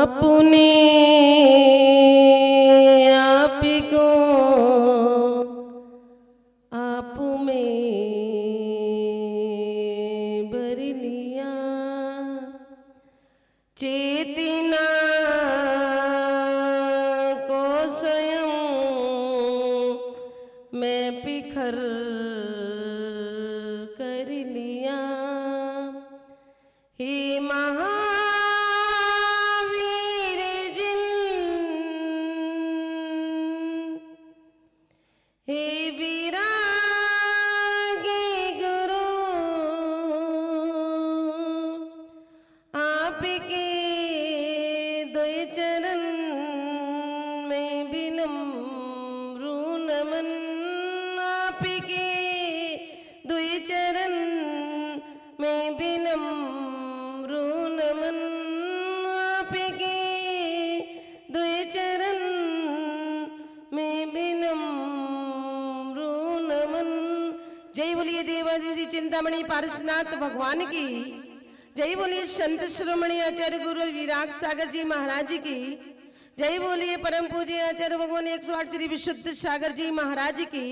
आपने आप को आप में भर लिया, चेतना को स्वयं मैं बिखर कर लिया। हे महावीर जिन, हे विरागी गुरु, आपके द्वय चरण में विनम्र नमन। आपके द्वय चरण में विनम्र नमन। आपके द्वय चरण में विनम्र नमन। जय बोलिए देवादिदेव चिंतामणि पारसनाथ भगवान की जय। बोलिए संत शिरोमणि आचार्य गुरु विराग सागर जी महाराज की जय। बोलिए परम पूज्य आचार्य भगवान 108 श्री विशुद्ध सागर जी महाराज की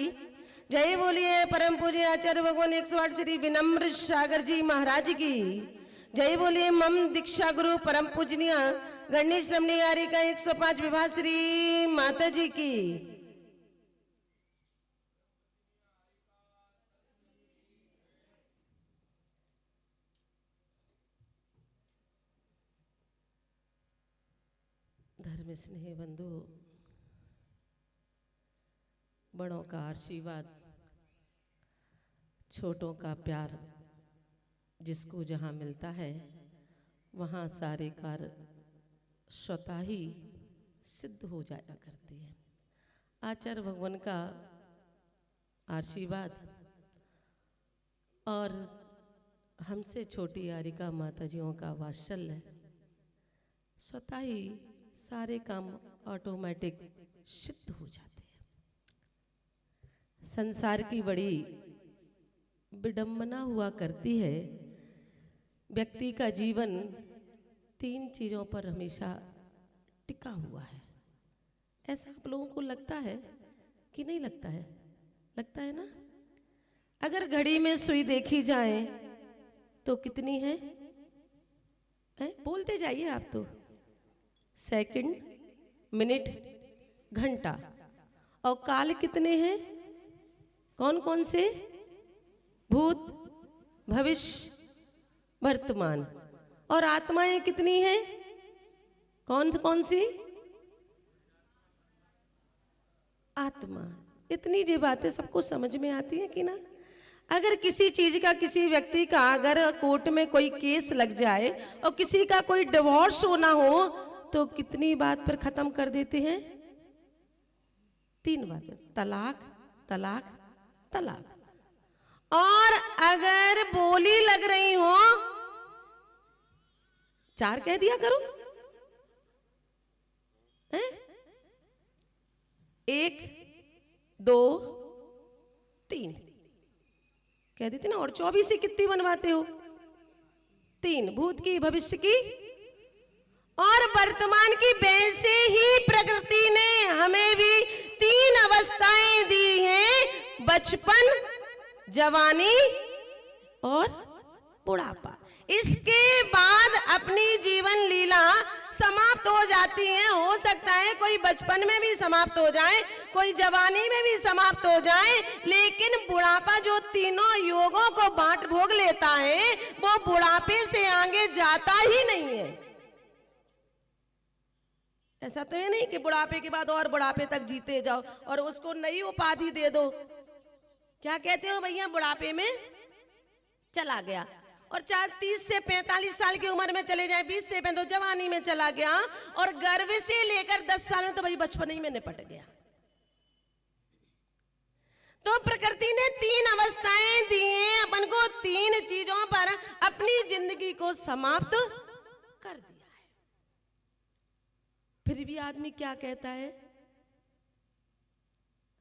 जय। बोलिए परम पूज्य आचार्य भगवान 108 श्री विनम्र सागर जी महाराज की जय। बोलिए मम दीक्षा गुरु परम पूजनीय गणेश रमणी आर्य का 105 विभा श्री माता जी की। धर्म स्नेह बंधु, बड़ों का आशीर्वाद, छोटों का प्यार जिसको जहाँ मिलता है वहाँ सारे कार्य स्वतः ही सिद्ध हो जाया करते हैं। आचार्य भगवान का आशीर्वाद और हमसे छोटी यारिका माताजियों का वात्सल्य स्वतः ही सारे काम ऑटोमेटिक सिद्ध हो जाते हैं। संसार की बड़ी विडंबना हुआ करती है, व्यक्ति का जीवन 3 चीजों पर हमेशा टिका हुआ है। ऐसा आप लोगों को लगता है कि नहीं लगता है? लगता है ना? अगर घड़ी में सुई देखी जाए तो कितनी है? बोलते जाइए आप तो। सेकंड, मिनट, घंटा। और काल कितने हैं? कौन कौन से? भूत, भविष्य, वर्तमान। और आत्माएं कितनी हैं? कौन कौन सी? आत्मा। इतनी जो बातें सबको समझ में आती है कि ना? अगर किसी चीज का, किसी व्यक्ति का अगर कोर्ट में कोई केस लग जाए और किसी का कोई डिवोर्स होना हो तो कितनी बात पर खत्म कर देते हैं? 3 बातें, तलाक, तलाक, तलाक। और अगर बोली लग रही हो 4 कह दिया करो। 1, 2, 3 कह देते ना। और 24 से कितनी बनवाते हो? 3, भूत की, भविष्य की और वर्तमान की। वैसे ही प्रकृति ने हमें भी 3 अवस्थाएं दी हैं, बचपन, जवानी और बुढ़ापा। इसके बाद अपनी जीवन लीला समाप्त हो जाती है। हो सकता है कोई बचपन में भी समाप्त हो जाए, कोई जवानी में भी समाप्त हो जाए, लेकिन बुढ़ापा जो तीनों योगों को बांट भोग लेता है वो बुढ़ापे से आगे जाता ही नहीं है। ऐसा तो है नहीं कि बुढ़ापे के बाद और बुढ़ापे तक जीते जाओ और उसको नई उपाधि दे दो। क्या कहते हो भैया? बुढ़ापे में चला गया। और 30 से 45 साल की उम्र में चले जाए, 20 से 35 जवानी में चला गया, और गर्भ से लेकर 10 साल में तो भाई बचपन ही में निपट गया। तो प्रकृति ने 3 अवस्थाएं दी हैं अपन को, 3 चीजों पर अपनी जिंदगी को समाप्त कर दिया है। फिर भी आदमी क्या कहता है?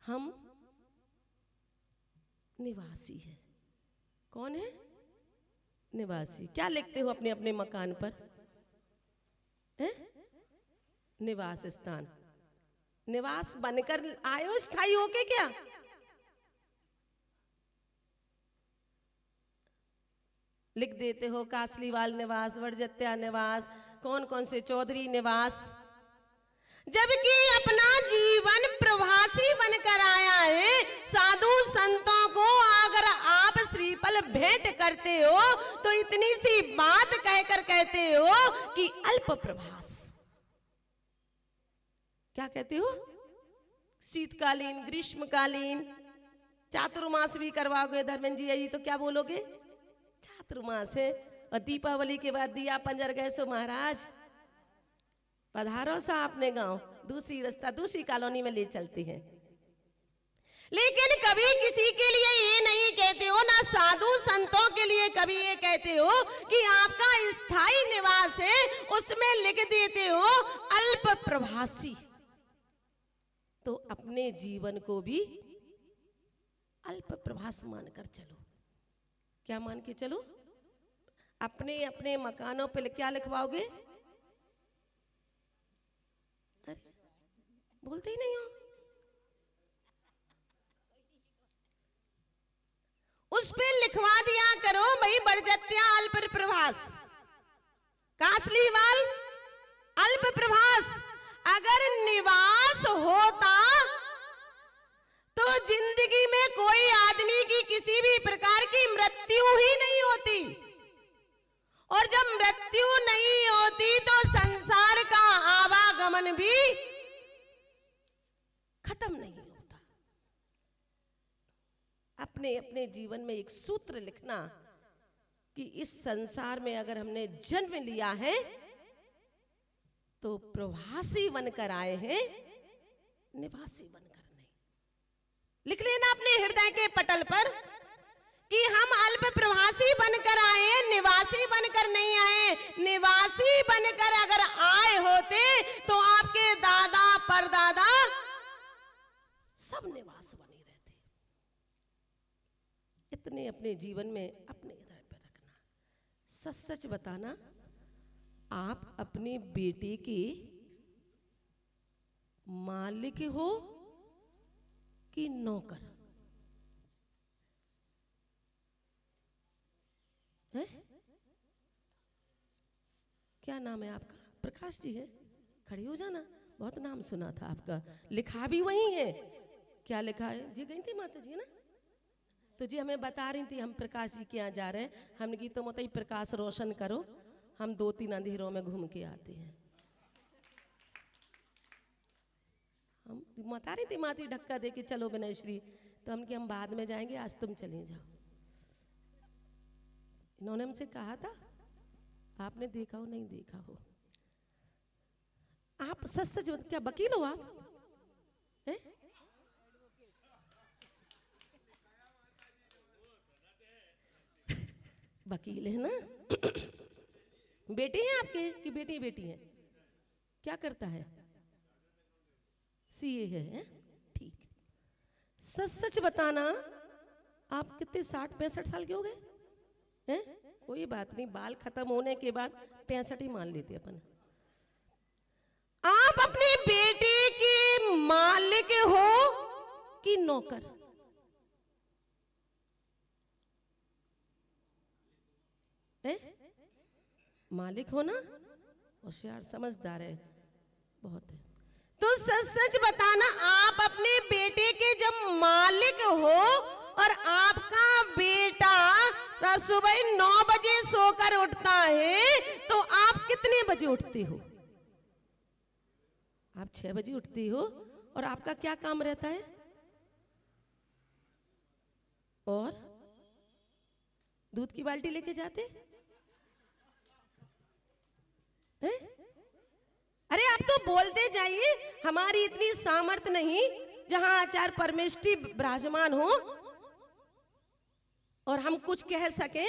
हम निवासी है। कौन है? निवासी। क्या लिखते हो अपने अपने मकान पर? है? निवास स्थान। निवास बनकर आए हो, स्थायी होके क्या? लिख देते हो कासलीवाल निवास, वड़जत्या निवास, कौन कौन से चौधरी निवास, जबकि अपना जीवन प्रवासी बनकर आया है। साधु संतों को अगर आप श्रीफल भेंट करते हो तो इतनी सी बात कहकर कहते हो कि अल्प प्रभास। क्या कहते हो? शीतकालीन, ग्रीष्मकालीन, चातुर्मास भी करवाओगे धर्मेंद्र जी तो क्या बोलोगे? चातुर्मास है। और दीपावली के बाद दिया पंजर गए सो महाराज पधारो सा अपने गांव, दूसरी रास्ता दूसरी कॉलोनी में ले चलते हैं। लेकिन कभी किसी के लिए ये नहीं कहते हो, ना साधु संतों के लिए कभी ये कहते हो कि आपका स्थायी निवास है, उसमें लिख देते हो अल्प प्रभासी। तो अपने जीवन को भी अल्प प्रभास मानकर चलो। क्या मान के चलो? अपने अपने मकानों पे क्या लिखवाओगे? अरे बोलते ही नहीं हो। उस पे लिखवा दिया करो भाई, बड़जत्या अल्प प्रभास, कासलीवाल अल्प प्रभास। अगर निवास होता तो जिंदगी में कोई आदमी की किसी भी प्रकार की मृत्यु ही नहीं होती, और जब मृत्यु नहीं होती तो संसार का आवागमन भी खत्म नहीं होता। अपने अपने जीवन में एक सूत्र लिखना कि इस संसार में अगर हमने जन्म लिया है तो प्रवासी बनकर आए हैं, निवासी बनकर नहीं। लिख लेना अपने हृदय के पटल पर कि हम अल्प प्रवासी बनकर आए, निवासी बनकर नहीं आए। निवासी बनकर अगर आए होते तो आपके दादा परदादा सब निवास बने रहते। इतने अपने जीवन में अपने हृदय पर रखना। सच सच बताना, आप अपने बेटे के मालिक हो कि नौकर? है? क्या नाम है आपका? प्रकाश जी है? खड़े हो जाना, बहुत नाम सुना था आपका, लिखा भी वही है। क्या लिखा है जी? गई थी माता जी ना, तो जी हमें बता रही थी हम प्रकाश जी के यहाँ जा रहे हैं। हमने की तो मत ही प्रकाश रोशन करो, हम 2-3 अंधेरों में घूम के आते हैं। हम बता रही थी माती ढक्का दे के चलो विनय श्री, तो हम कि हम बाद में जाएंगे, आज तुम चले जाओ। इन्होंने हमसे कहा था, आपने देखा हो नहीं देखा हो। आप सच सच क्या वकील हो आप? है? वकील है ना? बेटे हैं आपके कि बेटी बेटी हैं? क्या करता है? सीए है? ठीक। सच सच बताना, आप कितने 60-65 साल के हो गए हैं? कोई बात नहीं, बाल खत्म होने के बाद 65 ही मान लेते अपन। आप अपने बेटे के मालिक हो कि नौकर? है? मालिक हो ना? होशियार समझदार है, बहुत है। तो सच सच बताना, आप अपने बेटे के जब मालिक हो और आपका बेटा सुबह 9 बजे सोकर उठता है, तो आप कितने बजे उठते हो? आप 6 बजे उठते हो, और आपका क्या काम रहता है? और दूध की बाल्टी लेके जाते हैं? अरे आप तो बोलते जाइए, हमारी इतनी सामर्थ्य नहीं जहां आचार्य परमेष्ठी विराजमान हो और हम कुछ कह सके।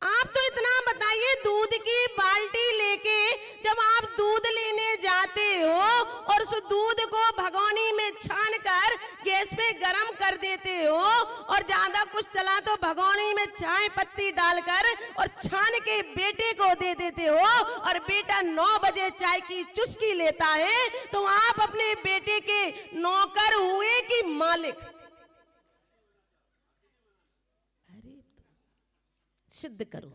आप तो इतना बताइए, दूध की बाल्टी लेके जब आप दूध लेने जाते हो और उस दूध को भगोनी में छान कर गैस पे गरम कर देते हो, और ज्यादा कुछ चला तो भगोनी में चाय पत्ती डालकर और छान के बेटे को दे देते हो, और बेटा 9 बजे चाय की चुस्की लेता है, तो आप अपने बेटे के नौकर हुए कि मालिक? अरे सिद्ध करो।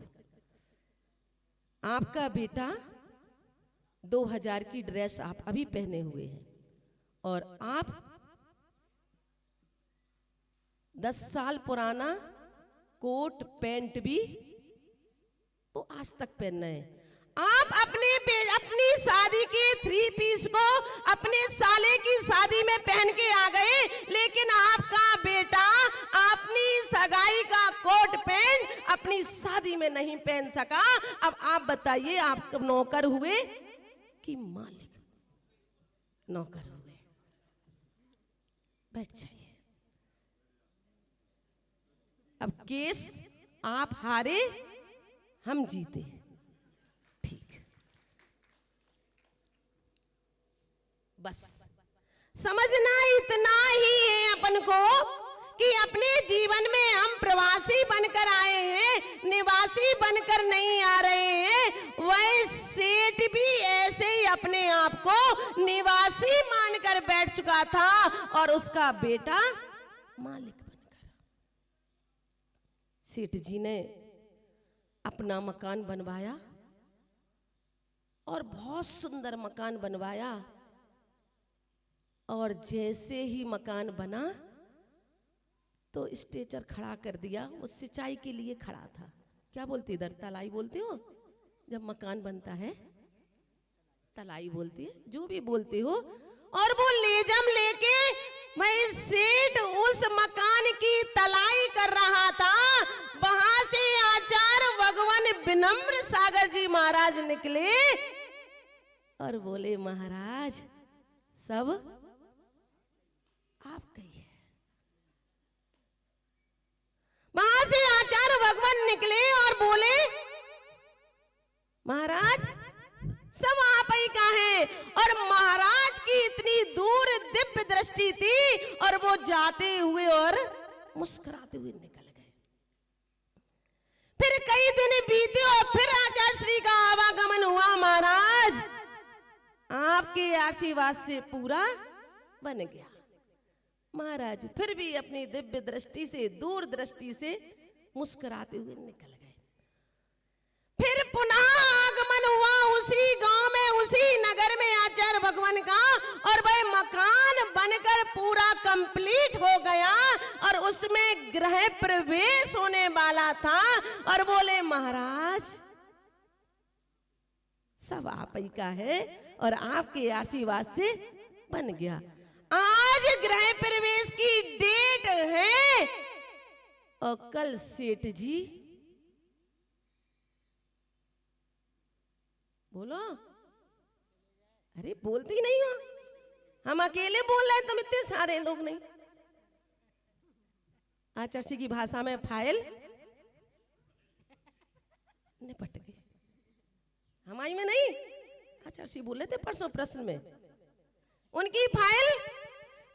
आपका बेटा 2000 की ड्रेस आप अभी पहने हुए हैं, और आप 10 साल पुराना कोट पैंट भी वो आज तक पहन रहे हैं। आप अपनी शादी के 3 पीस को अपने साले की शादी में पहन के आ गए, लेकिन आपका बेटा अपनी सगाई का कोट पैंट अपनी शादी में नहीं पहन सका। अब आप बताइए, आप नौकर हुए कि मालिक? नौकर हुए। बैठ जाइए। अब केस आप हारे, हम जीते। ठीक, बस समझना इतना ही है अपन को कि अपने जीवन में हम प्रवासी बनकर आए हैं, निवासी बनकर नहीं आ रहे हैं। वह सेठ भी ऐसे ही अपने आप को निवासी मानकर बैठ चुका था, और उसका बेटा मालिक बनकर। सेठ जी ने अपना मकान बनवाया, और बहुत सुंदर मकान बनवाया, और जैसे ही मकान बना तो स्ट्रेचर खड़ा कर दिया। वो सिंचाई के लिए खड़ा था। क्या बोलते इधर? तलाई बोलते हो जब मकान बनता है? तलाई बोलती है, जो भी बोलते हो। और वो लेजम लेके मैं सेठ उस मकान की तलाई कर रहा था। वहां से आचार्य भगवान विनम्र सागर जी महाराज निकले और बोले, महाराज सब आपका ही है। वहां से आचार्य भगवान निकले और बोले, महाराज सब आप ही का है। और महाराज की इतनी दूर दिव्य दृष्टि थी, और वो जाते हुए और मुस्कुराते हुए निकल गए। फिर कई दिन बीते और फिर आचार्य श्री का आवागमन हुआ। महाराज आपके आशीर्वाद से पूरा बन गया। महाराज फिर भी अपनी दिव्य दृष्टि से, दूर दृष्टि से मुस्कुराते हुए निकल गए। फिर पुनः आगमन हुआ उसी गांव में, उसी नगर में आचार्य भगवान का, और वह मकान बनकर पूरा कंप्लीट हो गया, और उसमें गृह प्रवेश होने वाला था। और बोले, महाराज सब आप ही का है, और आपके आशीर्वाद से बन गया। आज गृह प्रवेश की डेट है, और कल सेठ जी, बोलो, अरे बोलती नहीं हो? हम अकेले बोल रहे हैं, तुम इतने सारे लोग नहीं। आचार्य की भाषा में फाइल निपट गई, हमारी में नहीं। आचार्य बोले थे परसों प्रश्न में, उनकी फाइल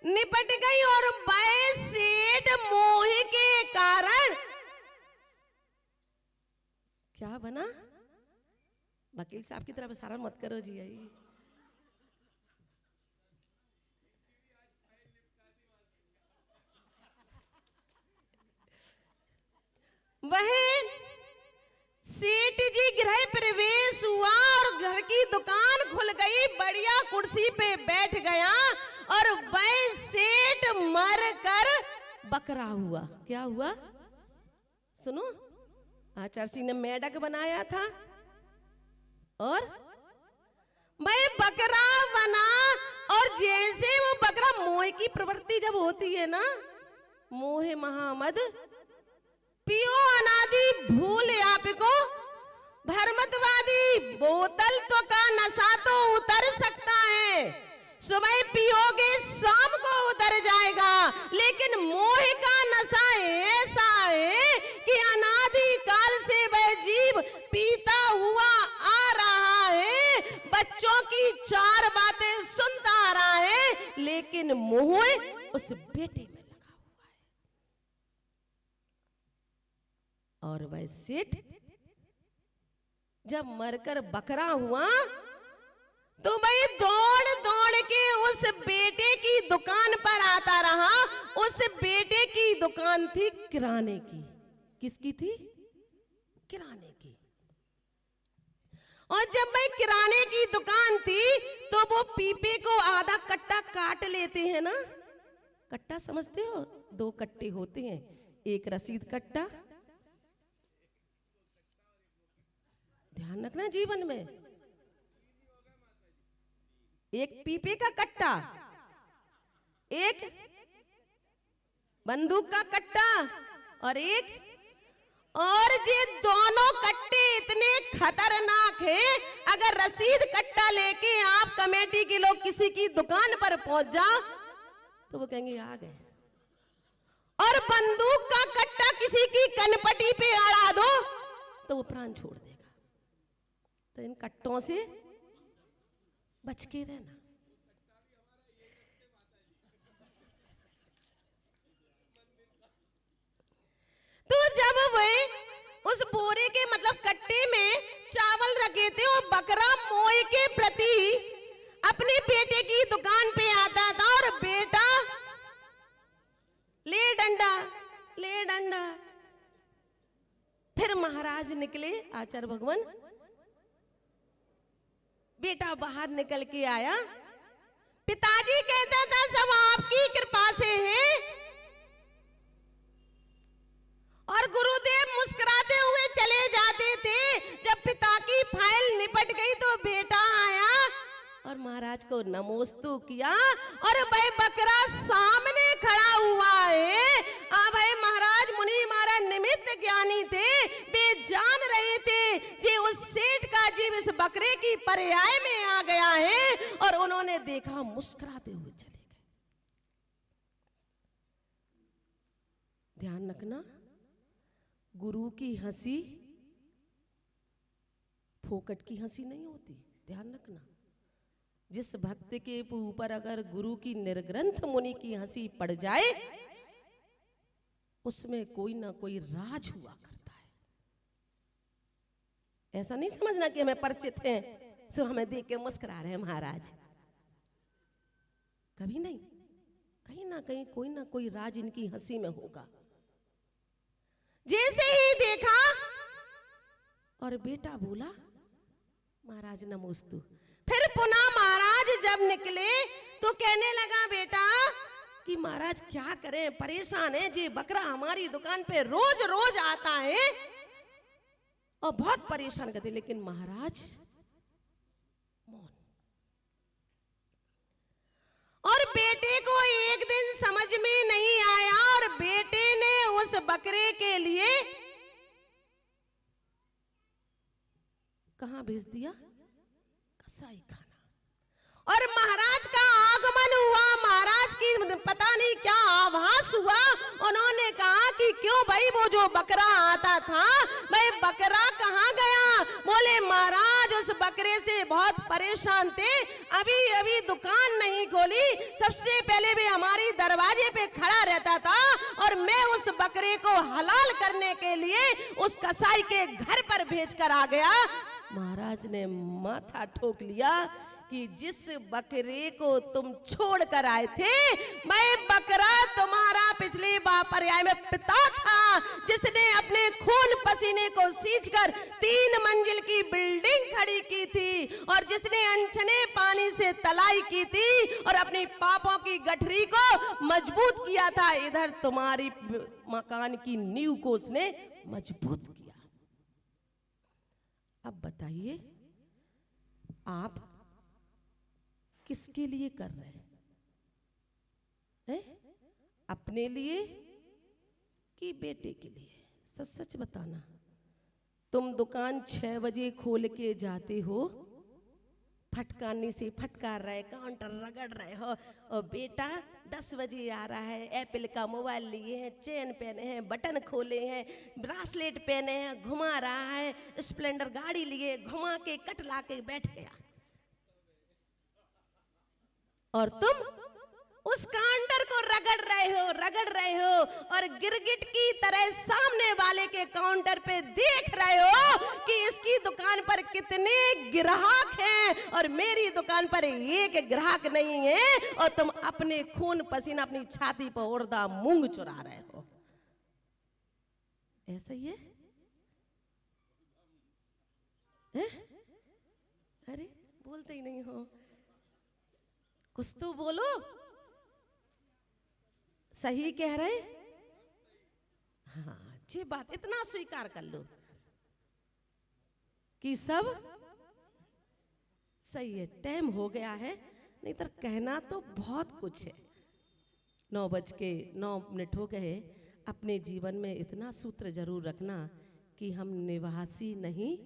निपट गई। और वह सेठ मोह के कारण क्या बना? वकील साहब की तरफ इशारा मत करो जी। आई वह सेठ जी गृह प्रवेश हुआ, और घर की दुकान खुल गई, बढ़िया कुर्सी पे बैठ गया, और वह सेठ मर कर बकरा हुआ। क्या हुआ? सुनो, आचार्य सिंह ने मेढक बनाया था, और वह बकरा बना। और जैसे वो बकरा, मोह की प्रवृत्ति जब होती है ना, मोह महामद पियो अनादि भूल आपको भरमतवादी, बोतल तो का नशा तो उतर सकता है, सुबह पियोगे शाम को उतर जाएगा, लेकिन मोह का नशा ऐसा है कि अनादि काल से वह जीव पीता हुआ आ रहा है, बच्चों की 4 बातें सुनता आ रहा है, लेकिन मोह उस बेटे में लगा हुआ है। और वह सेठ जब मरकर बकरा हुआ तो भाई दौड़ दौड़ के उस बेटे की दुकान पर आता रहा। उस बेटे की दुकान थी किराने की। किसकी थी? किराने की। और जब भाई किराने की दुकान थी तो वो पीपे को आधा कट्टा काट लेते हैं ना। कट्टा समझते हो? 2 कट्टे होते हैं, एक रसीद कट्टा, ध्यान रखना जीवन में, एक पीपे का कट्टा, एक बंदूक का कट्टा, और ये दोनों कट्टे इतने खतरनाक हैं। अगर रसीद कट्टा लेके आप कमेटी के लोग किसी की दुकान पर पहुंच जाओ तो वो कहेंगे आ गए, और बंदूक का कट्टा किसी की कनपटी पे अड़ा दो तो वो प्राण छोड़ देगा। तो इन कट्टों से बच के रहना। तो जब वे उस बोरे के मतलब कट्टे में चावल रखे थे और बकरा मोए के प्रति अपने बेटे की दुकान पे आता था और बेटा ले डंडा ले डंडा। फिर महाराज निकले आचार्य भगवान, बेटा बाहर निकल के आया। पिताजी कहता था सब आपकी कृपा से है, और गुरुदेव मुस्कुराते हुए चले जाते थे। जब पिता की फाइल निपट गई तो बेटा आया और महाराज को नमोस्तु किया, और भाई बकरा सामने खड़ा हुआ है। भाई महाराज मुनि महाराज निमित्त ज्ञानी थे, वे जान रहे थे कि उस सेठ का जीव इस बकरे की पर्याय में आ गया है, और उन्होंने देखा मुस्कुराते हुए चले गए। ध्यान रखना, गुरु की हंसी फोकट की हंसी नहीं होती। ध्यान रखना, जिस भक्त के ऊपर अगर गुरु की निर्ग्रंथ मुनि की हंसी पड़ जाए उसमें कोई ना कोई राज हुआ करता है। ऐसा नहीं समझना कि हमें परिचित हैं सो हमें देख के मुस्कुरा रहे हैं महाराज, कभी नहीं। कहीं ना कहीं कोई ना कोई राज इनकी हंसी में होगा। जैसे ही देखा और बेटा बोला महाराज नमोस्तु। फिर पुनः महाराज जब निकले तो कहने लगा बेटा कि महाराज क्या करें, परेशान है जी, बकरा हमारी दुकान पे रोज रोज आता है और बहुत परेशान करते। लेकिन महाराज मौन। और बेटे को एक दिन समझ में नहीं आया और बेटे ने उस बकरे के लिए कहां भेज दिया? कसाई खाना। और महाराज का आगमन हुआ, महाराज की पता नहीं क्या आभास हुआ। उन्होंने कहा कि क्यों भाई वो जो बकरा आता था भाई बकरा कहां गया? बोले महाराज उस बकरे से बहुत परेशान थे, अभी अभी दुकान नहीं खोली, सबसे पहले भी हमारी दरवाजे पे खड़ा रहता था और मैं उस बकरे को हलाल करने के लिए उस कसाई के घर पर भेजकर आ गया। महाराज ने माथा ठोक लिया कि जिस बकरे को तुम छोड़ कर आए थे, मैं बकरा तुम्हारा पिछले पर्याय में पिता था, जिसने अपने खून पसीने को सींचकर 3 मंजिल की बिल्डिंग खड़ी की थी और जिसने अनछने पानी से तलाई की थी और अपनी पापों की गठरी को मजबूत किया था। इधर तुम्हारी मकान की नींव को उसने मजबूत किया। अब बताइए आप किसके लिए कर रहे हैं? अपने लिए कि बेटे के लिए? सच सच बताना। तुम दुकान 6 बजे खोल के जाते हो, फटकारने से फटकार रहे, काउंटर रगड़ रहे हो, और बेटा 10 बजे आ रहा है, एप्पल का मोबाइल लिए हैं, चेन पहने हैं, बटन खोले हैं, ब्रासलेट पहने हैं, घुमा रहा है, स्प्लेंडर गाड़ी लिए घुमा के कट ला के बैठ गया। और तुम उस काउंटर को रगड़ रहे हो और गिरगिट की तरह सामने वाले के काउंटर पे देख रहे हो कि इसकी दुकान पर कितने ग्राहक हैं और मेरी दुकान पर एक ग्राहक नहीं है, और तुम अपने खून पसीना अपनी छाती पर उड़दा मूंग चुरा रहे हो। ऐसा ही है? अरे बोलते ही नहीं हो, कुछ तो बोलो। सही कह रहे? हाँ, ये बात इतना स्वीकार कर लो कि सब सही है। टाइम हो गया है, नहीं तो कहना तो बहुत कुछ है। 9:09 हो गए। अपने जीवन में इतना सूत्र जरूर रखना कि हम निवासी नहीं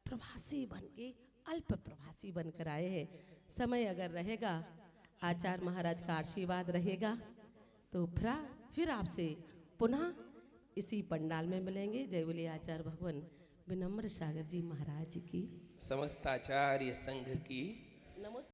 प्रवासी बन के अल्प प्रवासी बनकर आए हैं। समय अगर रहेगा, आचार्य महाराज का आशीर्वाद रहेगा, तो फिर आपसे पुनः इसी पंडाल में मिलेंगे। जय बोले आचार्य भगवान विनम्र सागर जी महाराज की, समस्त आचार्य संघ की नमस्ते।